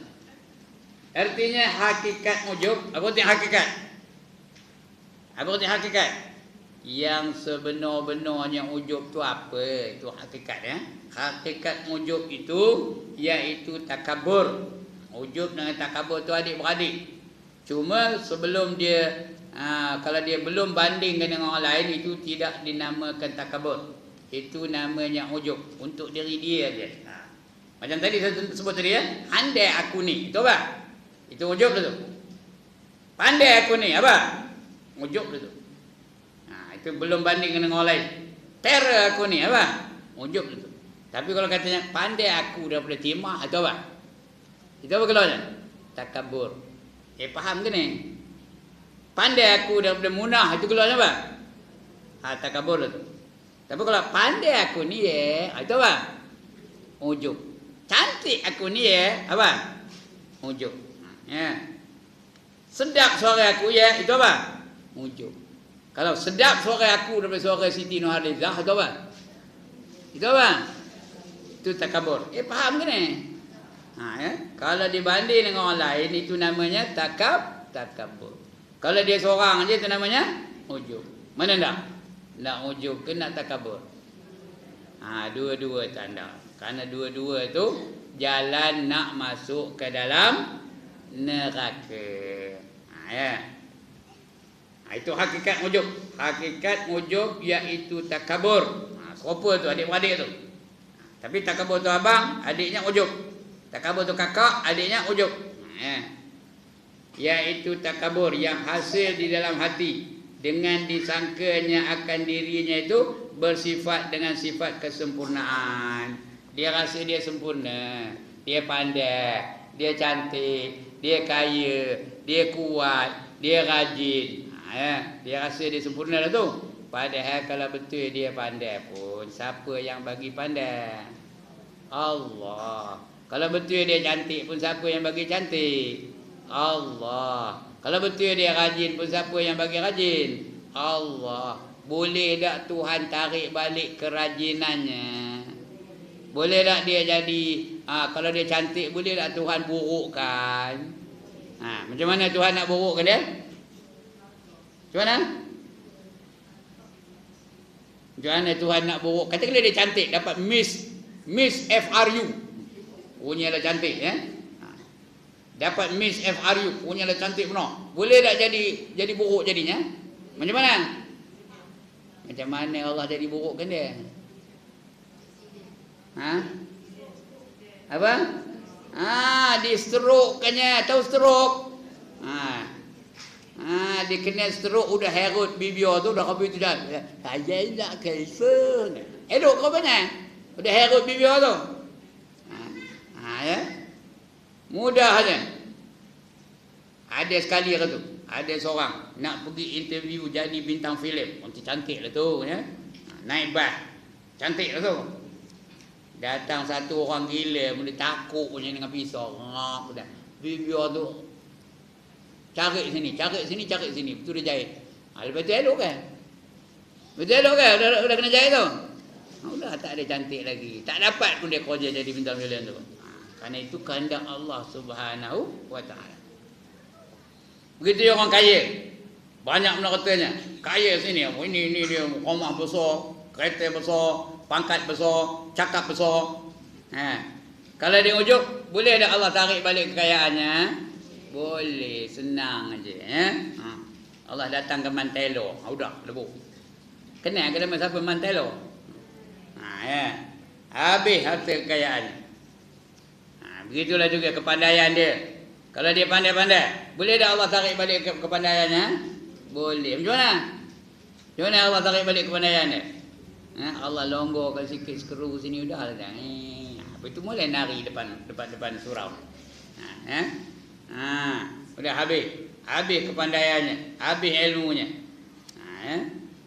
Artinya hakikat ujub. Apa artinya hakikat? Apa artinya hakikat? Yang sebenar-benarnya ujub tu apa? Itu hakikat ya. Hakikat ujub itu iaitu takabur. Ujub dengan takabur tu adik-beradik. Cuma sebelum dia kalau dia belum bandingkan dengan orang lain, itu tidak dinamakan takabur. Itu namanya ujub untuk diri dia je. Macam tadi saya sebut tadi ya, pandai aku ni. Itu apa? Itu ujub tu. Pandai aku ni apa? Ujub tu. Itu belum banding dengan orang lain. Terror aku ni apa? Ujub tu. Tapi kalau katanya pandai aku daripada timah, itu apa? Itu apa keluarnya? Takabur. Faham ke ni? Pandai aku daripada munah, itu keluarnya apa? Takabur tu. Tapi kalau pandai aku ni itu apa? Ujub. Cantik aku ni apa? Ujub. Ya. Sedap suara aku ya, itu apa? Ujub. Kalau sedap suara aku daripada suara Siti Nurhalizah, itu apa? Itu apa? Itu takabur. Faham ke ni? Ya? Kalau dibanding dengan orang lain, itu namanya takabur. Kalau dia seorang aja, itu namanya ujub. Mana nak? Nak ujub ke nak takabur? Dua-dua tanda. Karena dua-dua itu jalan nak masuk ke dalam neraka. Ya. Itu hakikat ujub. Hakikat ujub iaitu takabur. Serupa tu adik-beradik tu. Tapi takabur tu abang, adiknya ujub. Takabur tu kakak, adiknya ujub. Iaitu takabur yang hasil di dalam hati dengan disangkanya akan dirinya itu bersifat dengan sifat kesempurnaan. Dia rasa dia sempurna, dia pandai, dia cantik, dia kaya, dia kuat, dia rajin. Dia rasa dia sempurna lah tu. Padahal kalau betul dia pandai pun, siapa yang bagi pandai? Allah. Kalau betul dia cantik pun, siapa yang bagi cantik? Allah. Kalau betul dia rajin pun, siapa yang bagi rajin? Allah. Boleh tak Tuhan tarik balik kerajinannya? Boleh tak dia jadi kalau dia cantik, boleh tak Tuhan burukkan? Macam mana Tuhan nak burukkan dia? Macam mana? Macam mana Tuhan nak buruk? Katakanlah dia cantik, dapat Miss FRU. Punyalah cantik Dapat Miss FRU, punyalah cantik benar. Boleh tak jadi buruk jadinya? Macam mana? Macam mana Allah jadi burukkan dia? Apa? Di-stroke-kannya. Tahu stroke? Dia kena stroke, udah herut bibir tu, dah habis tu dah. Saya nak kanser. Elok kau mana? Udah herut bibir tu. Ya. Mudah aja. Ada sekali tu, ada seorang nak pergi interview jadi bintang filem. Cantik lah tu ya. Naik bas. Cantik lah tu. Datang satu orang gila, mula takut punya dengan pisau. Dah. Bibir tu cari sini, cari sini. Betul dia jahit. Lepas tu elok kan? Betul elok kan? Udah kena jahit tu. Udah tak ada cantik lagi. Tak dapat pun dia kerja jadi bintang filem tu. Kerana itu kehendak Allah Subhanahu wa ta'ala. Begitu orang kaya. Banyak benda katanya. Kaya sini. Ini dia rumah besar, kereta besar, pangkat besar, cakap besar. Kalau dia ujub, boleh tak Allah tarik balik kekayaannya? Boleh, senang aja Allah datang ke Mantelo. Udah, lebu. Kenal ke nama siapa Mantelo? Habis harta kekayaan. Begitulah juga kepandaian dia. Kalau dia pandai-pandai, boleh tak Allah tarik balik kepandaiannya? Boleh. Macam mana? Macam mana Allah tarik balik kepandaian dia? Allah longgarkan sikit skru sini udah dah. Apa itu mulai nari depan surau. Udah habis kepandaiannya, habis ilmunya.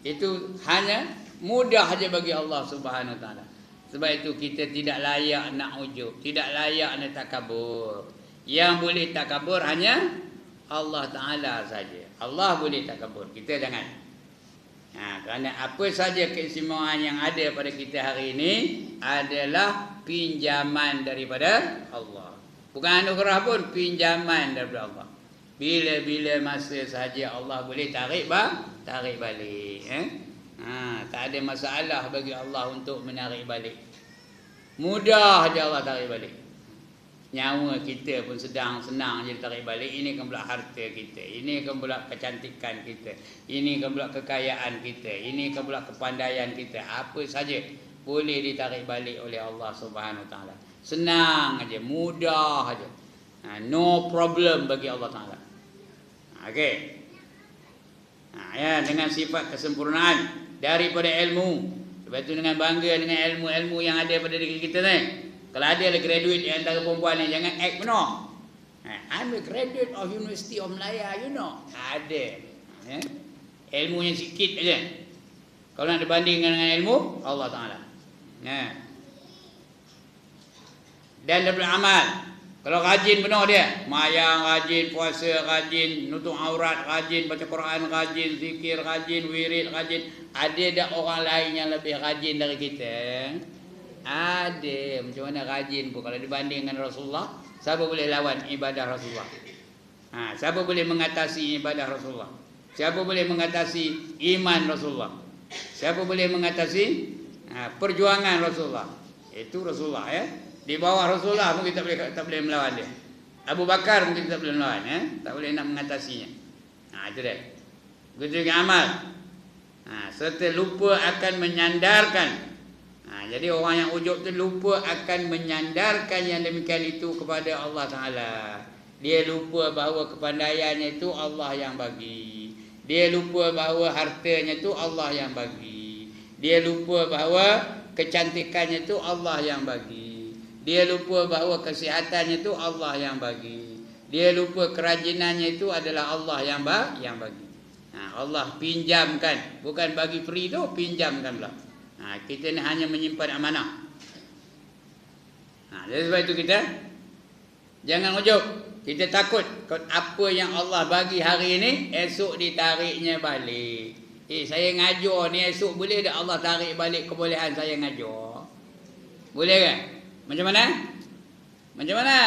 Itu hanya mudah saja bagi Allah Subhanahu wa taala. Sebab itu kita tidak layak nak ujub, tidak layak nak takabur. Yang boleh takabur hanya Allah Taala saja. Allah boleh takabur, kita jangan. Kerana apa saja keistimewaan yang ada pada kita hari ini adalah pinjaman daripada Allah. Bukan anugerah pun, pinjaman daripada Allah. Bila-bila masa saja Allah boleh tarik balik. Tak ada masalah bagi Allah untuk menarik balik. Mudah saja Allah tarik balik. Nyawa kita pun senang je tarik balik. Ini kan pula harta kita, ini kan pula kecantikan kita, ini kan pula kekayaan kita, ini kan pula kepandaian kita. Apa saja boleh ditarik balik oleh Allah Subhanahu Wa Taala. Senang aja, mudah aja. No problem bagi Allah Taala. Okey. Ya, dengan sifat kesempurnaan daripada ilmu. Lepas tu dengan bangga dengan ilmu-ilmu yang ada pada diri kita ni. Kalau ada graduate di antara perempuan ni, jangan act benar. I'm a graduate of University of Malaya, you know. Ada. Ilmunya sikit aja. Kalau nak dibandingkan dengan ilmu Allah Ta'ala. Dan daripada amal. Kalau rajin benar dia, mayang rajin, puasa rajin, nutup aurat rajin, baca Quran rajin, zikir rajin, wirid rajin. Ada tak orang lain yang lebih rajin dari kita? Ada. Macam mana rajin pun kalau dibanding dengan Rasulullah, siapa boleh lawan ibadah Rasulullah? Siapa boleh mengatasi ibadah Rasulullah? Siapa boleh mengatasi iman Rasulullah? Siapa boleh mengatasi perjuangan Rasulullah? Itu Rasulullah ya. Di bawah Rasulullah mungkin tak boleh melawan dia. Abu Bakar mungkin tak boleh melawan ya. Tak boleh nak mengatasinya. Itu dia. Begitu juga amal. Serta lupa akan menyandarkan. Jadi orang yang ujub tu lupa akan menyandarkan yang demikian itu kepada Allah Ta'ala. Dia lupa bahawa kepandaiannya itu Allah yang bagi. Dia lupa bahawa hartanya itu Allah yang bagi. Dia lupa bahawa kecantikannya itu Allah yang bagi. Dia lupa bahawa kesihatannya itu Allah yang bagi. Dia lupa kerajinannya itu adalah Allah yang bagi. Allah pinjamkan, bukan bagi free tu, pinjamkan pula. Kita ni hanya menyimpan amanah. Jadi sebab itu kita jangan ujub. Kita takut apa yang Allah bagi hari ini esok ditariknya balik. Saya ngajar ni esok boleh tak Allah tarik balik kebolehan saya ngajar? Boleh kan? Macam mana? Macam mana?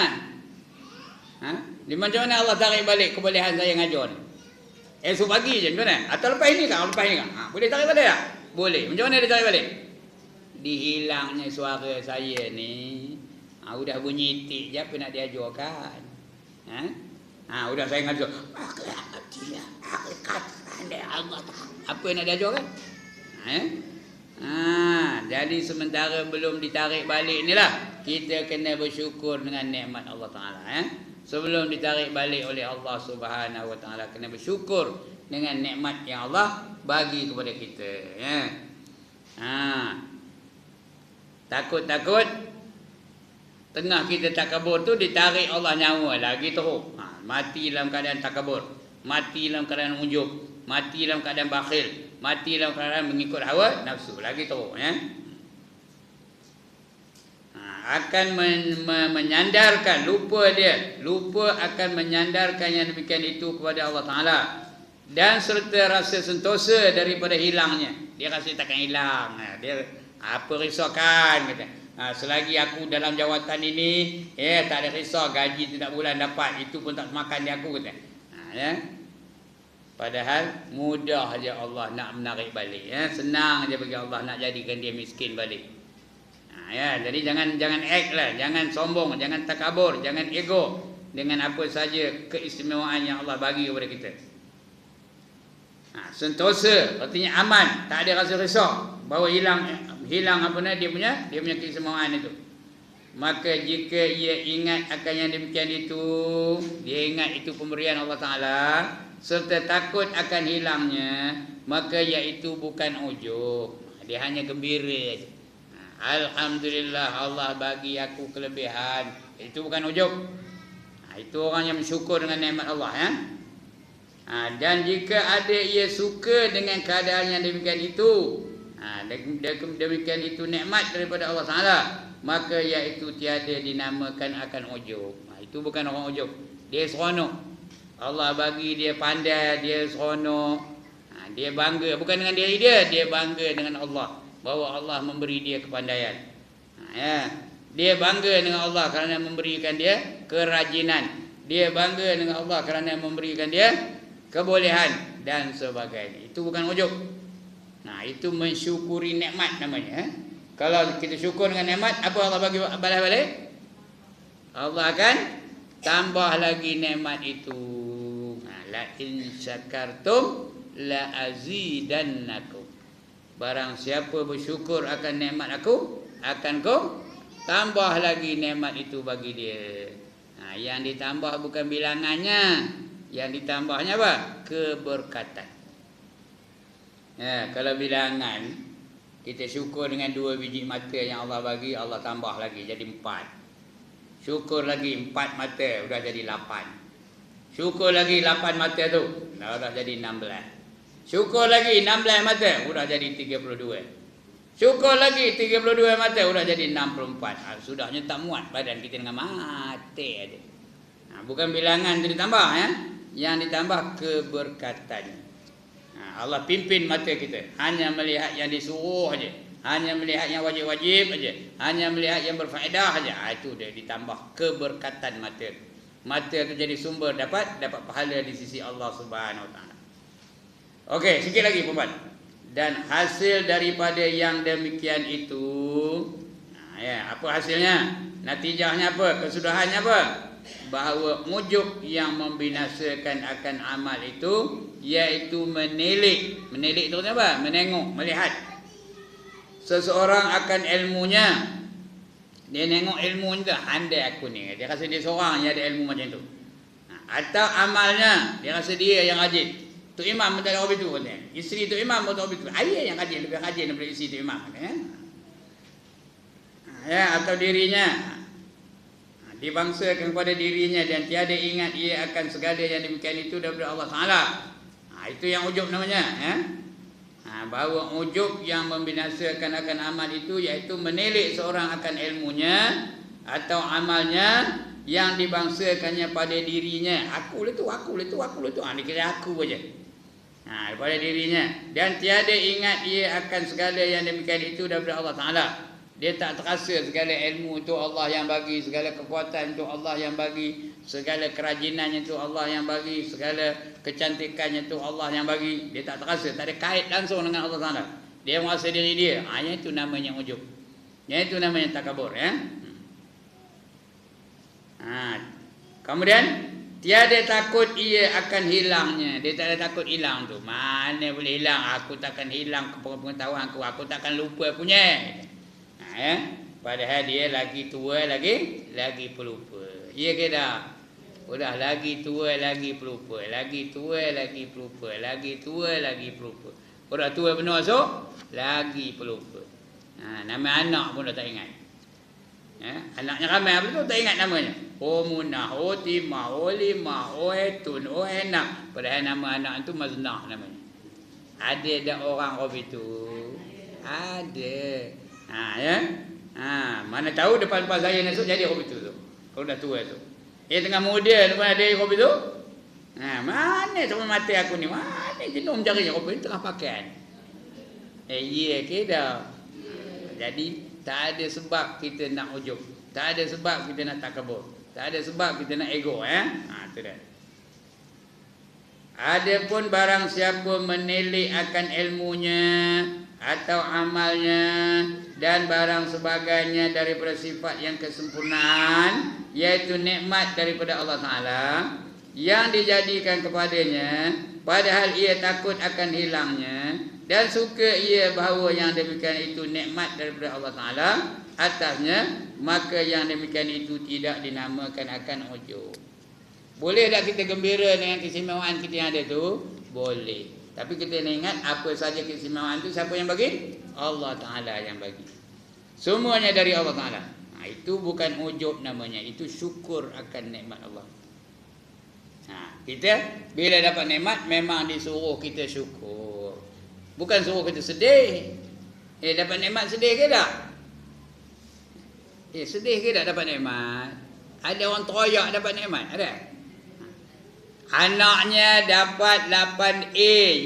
Macam mana Allah tarik balik kebolehan saya ngajar ni? Esok pagi je macam mana? Atau lepas ini kan? Lepas ini kan? Boleh tarik balik tak? Boleh. Macam mana dia tarik balik? Dihilangnya suara saya ni. Udah bunyi tik je apa nak diajarkan. Udah saya ngajar. Apa yang nak diajarkan? Jadi sementara belum ditarik balik ni lah, kita kena bersyukur dengan nikmat Allah Ta'ala. Sebelum ditarik balik oleh Allah Subhanahu Wa Ta'ala, kena bersyukur dengan nikmat yang Allah bagi kepada kita. Takut-takut tengah kita takabur tu ditarik Allah nyawa lagi teruk. Mati dalam keadaan takabur, mati dalam keadaan ujub, mati dalam keadaan bakhil, mati dalam keadaan mengikut hawa nafsu, lagi teruk akan menyandarkan, lupa akan menyandarkan yang demikian itu kepada Allah Ta'ala, dan serta rasa sentosa daripada hilangnya. Dia rasa takkan hilang, dia apa risaukan kata. Selagi aku dalam jawatan ini tak ada risau, gaji tidak bulan dapat, itu pun tak makan dia aku kata. Padahal mudah aja Allah nak menarik balik, senang aja bagi Allah nak jadikan dia miskin balik. Jadi jangan act lah, jangan sombong, jangan takabur, jangan ego dengan apa saja keistimewaan yang Allah bagi kepada kita. Sentosa artinya aman, tak ada rasa risau bahawa hilang apa dia punya keistimewaan itu. Maka jika ia ingat akan yang demikian itu, dia ingat itu pemberian Allah Ta'ala, serta takut akan hilangnya, maka iaitu bukan ujub, dia hanya gembira saja. Alhamdulillah Allah bagi aku kelebihan, itu bukan ujub. Itu orang yang bersyukur dengan nikmat Allah dan jika ada ia suka dengan keadaan yang demikian itu, demikian itu nikmat daripada Allah Ta'ala, maka iaitu tiada dinamakan akan ujub. Itu bukan orang ujub, dia seronok. Allah bagi dia pandai, dia seronok, dia bangga bukan dengan diri dia, dia bangga dengan Allah bahawa Allah memberi dia kepandaian. Dia bangga dengan Allah kerana memberikan dia kerajinan, dia bangga dengan Allah kerana memberikan dia kebolehan dan sebagainya. Itu bukan ujub. Itu mensyukuri nikmat namanya. Kalau kita syukur dengan nikmat, apa Allah bagi balas balik? Allah akan tambah lagi nikmat itu. La in syakartum la azidannakum. Barang siapa bersyukur akan nikmat aku, akan ku tambah lagi nikmat itu bagi dia. Yang ditambah bukan bilangannya, yang ditambahnya apa? Keberkatan. Kalau bilangan, kita syukur dengan 2 biji mata yang Allah bagi, Allah tambah lagi jadi 4. Syukur lagi 4 mata, sudah jadi 8. Syukur lagi 8 mata tu, sudah jadi 16. Syukur lagi 16 mata, sudah jadi 32. Syukur lagi 32 mata sudah jadi 64. Sudahnya tak muat badan kita dengan mati aja. Bukan bilangan itu ditambah ya. Yang ditambah keberkatannya. Allah pimpin mata kita. Hanya melihat yang disuruh aja. Hanya melihat yang wajib-wajib aja. Hanya melihat yang berfaedah aja. Itu dia ditambah keberkatan mata. Mata itu jadi sumber dapat pahala di sisi Allah Subhanahu Wa Taala. Okey, sikit lagi puan. Dan hasil daripada yang demikian itu, apa hasilnya? Natijahnya apa? Kesudahannya apa? Bahawa mujuk yang membinasakan akan amal itu, iaitu menilik. Menilik itu apa? Menengok, melihat. Seseorang akan ilmunya. Dia nengok ilmunya tu, handai aku ni. Dia rasa dia seorang yang ada ilmu macam tu. Atau amalnya, dia rasa dia yang rajin. Tok Imam pun tak ada hobi tu katanya. Isteri Tok Imam pun tak hobi tu. Ayah yang rajin, lebih rajin daripada isteri Tok Imam katanya. Atau dirinya dibangsakan kepada dirinya dan tiada ingat ia akan segala yang demikian itu daripada Allah Taala. Itu yang ujub namanya, bahawa ujub yang membinasakan akan amal itu iaitu menilik seorang akan ilmunya atau amalnya yang dibangsakannya pada dirinya. Aku lah tu. Dia kira aku aja. Daripada dirinya. Dan tiada ingat ia akan segala yang demikian itu daripada Allah Ta'ala. Dia tak terasa segala ilmu itu Allah yang bagi, segala kekuatan itu Allah yang bagi, segala kerajinannya itu Allah yang bagi, segala kecantikannya itu Allah yang bagi. Dia tak terasa, tak ada kait langsung dengan Allah Ta'ala. Dia merasa diri dia. Yang itu namanya ujub. Yang itu namanya takabur. Kemudian tiada takut ia akan hilangnya. Dia tak ada takut hilang tu. Mana boleh hilang? Aku takkan hilang pengetahuan aku takkan lupa punya. Padahal dia lagi tua lagi pelupa. Ya ke dah? Udah lagi tua lagi pelupa. Lagi tua lagi pelupa. Lagi tua lagi pelupa. Udah tua benar so lagi pelupa. Nama anak pun dah tak ingat. Anaknya ramai apa tu tak ingat namanya. Munah, Timah, Limah, Etun, Enak. Padahal nama anak tu Maznah namanya. Ada tak orang itu? Ada. Mana tahu depan-depan saya esok jadi hobi tu. Kalau dah tua tu. Tengah muda depan ada hobi tu. Mana sama mata aku ni? Mana jenuh mencari hobi tengah pakaian. Ya ke dah. Jadi tak ada sebab kita nak ujub. Tak ada sebab kita nak takabur. Tak ada sebab kita nak ego. Itu dah. Adapun barang siapa menilik akan ilmunya atau amalnya dan barang sebagainya daripada sifat yang kesempurnaan, iaitu nikmat daripada Allah Ta'ala yang dijadikan kepadanya, padahal ia takut akan hilangnya dan suka ia bahawa yang demikian itu nikmat daripada Allah Ta'ala atasnya, maka yang demikian itu tidak dinamakan akan ujub. Boleh tak kita gembira dengan keistimewaan kita yang ada tu? Boleh. Tapi kita ingat apa saja keistimewaan itu siapa yang bagi? Allah Ta'ala yang bagi. Semuanya dari Allah Ta'ala. Itu bukan ujub namanya. Itu syukur akan nikmat Allah. Kita bila dapat nikmat memang disuruh kita syukur. Bukan suruh kita sedih. Dapat nikmat sedih ke tak? Sedih ke tak dapat nikmat? Ada orang teroyak dapat nikmat? Ada? Anaknya dapat 8A,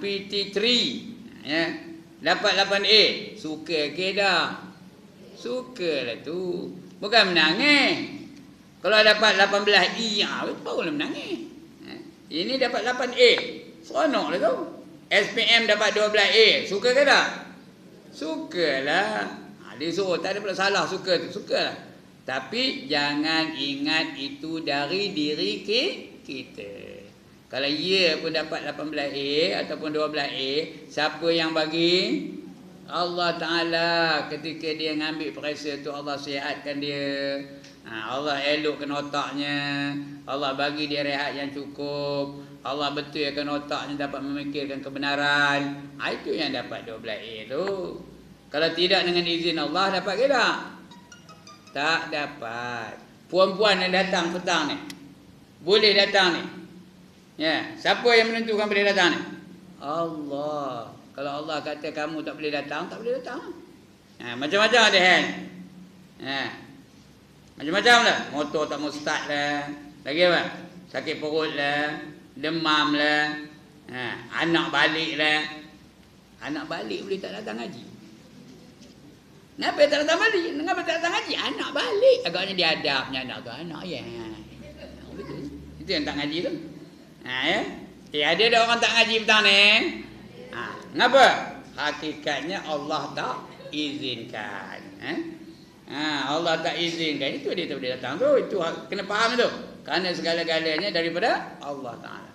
PT3, dapat 8A, suka ke dah? Sukalah tu. Bukan menangis. Kalau dapat 18E, barulah menangis. Ini dapat 8A, seronoklah tu. SPM dapat 12A, suka ke tak? Sukalah. Dia suruh, tak ada pula salah suka tu, sukalah. Tapi jangan ingat itu dari diri kita. Kalau ia pun dapat 18A ataupun 12A, siapa yang bagi? Allah Ta'ala. Ketika dia ngambil periksa tu, Allah sihatkan dia. Allah elokkan otaknya. Allah bagi dia rehat yang cukup. Allah betulkan otaknya dapat memikirkan kebenaran. Itu yang dapat 12A tu. Kalau tidak dengan izin Allah, dapat ke tak? Tak dapat. Puan-puan yang datang petang ni, boleh datang ni. Siapa yang menentukan boleh datang ni? Allah. Kalau Allah kata kamu tak boleh datang, tak boleh datang. Macam-macam ada kan. Macam-macam lah. Motor tak mau start lah. Lagi apa? Sakit perut lah. Demam lah. Anak balik lah. Anak balik boleh tak datang haji. Kenapa tak datang balik? Kenapa tak datang haji? Anak balik. Agaknya dia adabnya anak tu. Anak ya. Betul. Itu yang tak ngaji tu. Ya. Ada orang tak ngaji petang ni. Kenapa? Hakikatnya Allah tak izinkan. Allah tak izinkan. Itu dia tak boleh datang tu. Itu kena faham tu. Kerana segala-galanya daripada Allah Ta'ala.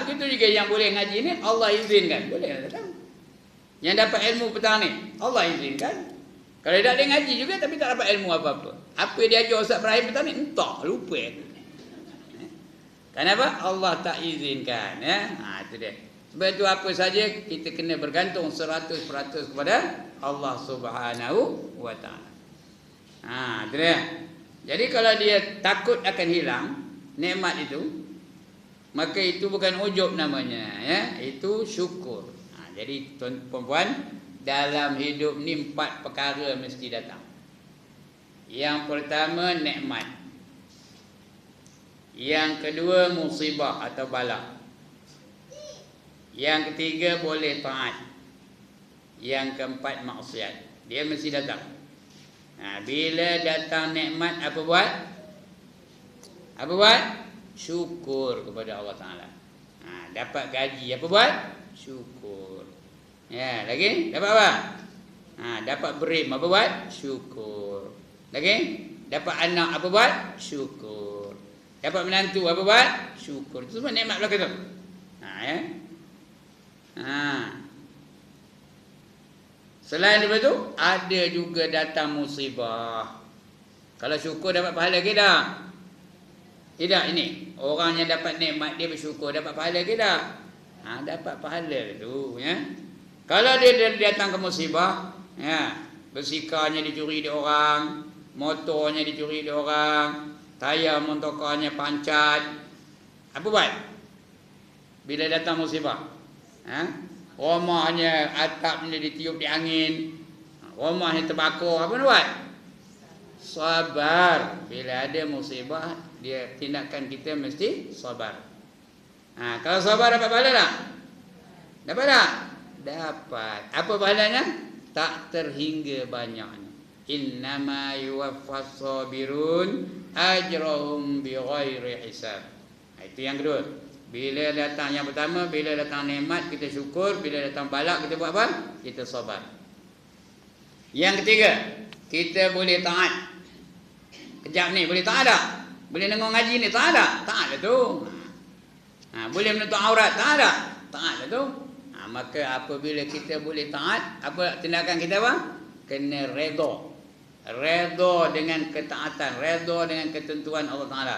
Begitu juga yang boleh ngaji ni Allah izinkan. Boleh datang. Yang dapat ilmu petang ni Allah izinkan. Kalau tak ada ngaji juga tapi tak dapat ilmu apa-apa. Apa dia ajar Ustaz Ibrahim petang ni? Entah, lupa aku. Kenapa? Allah tak izinkan. Itu dia. Sebab itu apa saja kita kena bergantung 100% kepada Allah Subhanahu wa Ta'ala. Itu dia. Jadi kalau dia takut akan hilang nikmat itu, maka itu bukan ujub namanya, ya. Itu syukur. Jadi tuan-puan, dalam hidup ni 4 perkara mesti datang. Yang pertama nikmat. Yang kedua musibah atau bala. Yang ketiga boleh taat. Yang keempat maksiat. Dia mesti datang. Bila datang nikmat apa buat? Apa buat? Syukur kepada Allah Ta'ala. Dapat gaji apa buat? Syukur. Ya, lagi dapat apa? Dapat berim apa buat? Syukur. Lagi dapat anak apa buat? Syukur. Dapat menantu apa buat? Syukur. Itu semua nikmat belaka tu. Ya. Selain daripada tu, ada juga datang musibah. Kalau syukur dapat pahala ke tak? Tidak ini. Orang yang dapat nikmat dia bersyukur dapat pahala ke tak? Dapat pahala tu, ya. Kalau dia datang ke musibah, ya, bersikarnya dicuri di orang, motornya dicuri di orang, tayar motorkarnya pancat. Apa buat? Bila datang musibah, rumahnya atapnya ditiup di angin, rumahnya terbakar, apa buat? Sabar. Bila ada musibah, dia tindakan kita mesti sabar. Kalau sabar dapat pahala tak? Dapat tak? Dapat. Apa pahalanya? Tak terhingga banyaknya. Innama yuwaffas sabirun ajrahum bighairi hisab. Itu yang kedua. Bila datang yang pertama, bila datang nikmat kita syukur, bila datang bala kita buat apa? Kita sabar. Yang ketiga, kita boleh taat. Kejap ni boleh taat tak? Boleh dengar ngaji ni taat tak? Taat lah tu. Boleh menutup aurat taat tak? Taat lah tu. Maka apabila kita boleh taat, apa tindakan kita apa? Kena redha. Redha dengan ketaatan, redha dengan ketentuan Allah Ta'ala.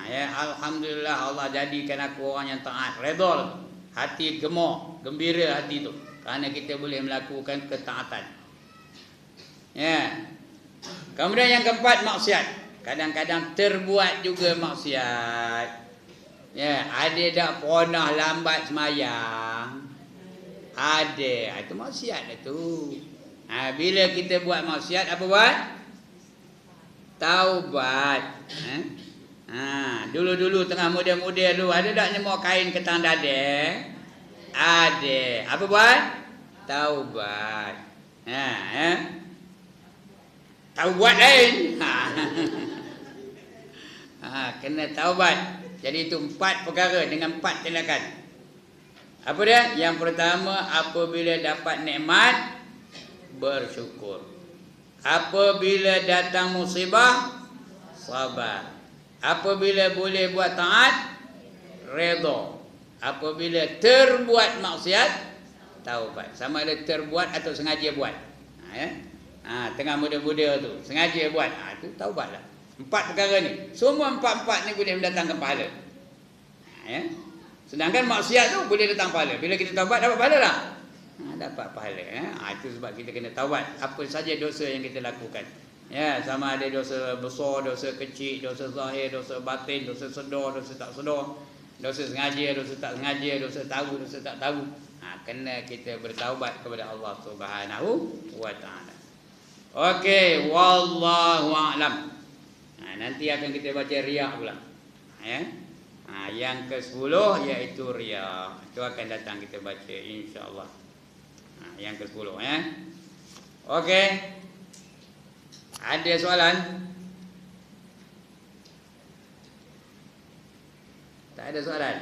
Ya, alhamdulillah Allah jadikan aku orang yang taat. Redha. Hati gemuk, gembira hati tu. Kerana kita boleh melakukan ketaatan. Ya. Kemudian yang keempat maksiat. Kadang-kadang terbuat juga maksiat. Ya, ada tak pernah lambat semayang? Ada. Itu maksiat itu. Bila kita buat maksiat apa buat? Taubat. Dulu-dulu tengah muda-muda dulu ada tak nyemur kain ketang dada? Ada. Apa buat? Taubat. Taubat lain. Kena taubat. Jadi itu 4 perkara dengan 4 tindakan. Apa dia? Yang pertama, apabila dapat nikmat, bersyukur. Apabila datang musibah, sabar. Apabila boleh buat taat, redha. Apabila terbuat maksiat, taubat. Sama ada terbuat atau sengaja buat. Tengah muda-muda tu sengaja buat, itu taubatlah. 4 perkara ni. Semua 4-4 ni boleh mendatangkan pahala. Sedangkan maksiat tu boleh datang pahala. Bila kita taubat dapat pahala tak? Dapat pahala. Itu sebab kita kena taubat apa saja dosa yang kita lakukan. Ya, sama ada dosa besar, dosa kecil, dosa zahir, dosa batin, dosa sedar, dosa tak sedar. Dosa sengaja, dosa tak sengaja, dosa tahu, dosa tak tahu. Kena kita bertaubat kepada Allah Subhanahu wa taala. Okey, wallahu a'lam. Nanti akan kita baca riya pula. Ya. Yang ke-10 iaitu riya. Itu akan datang kita baca insya-Allah. Yang ke-10 ya. Okey. Ada soalan? Tak ada soalan.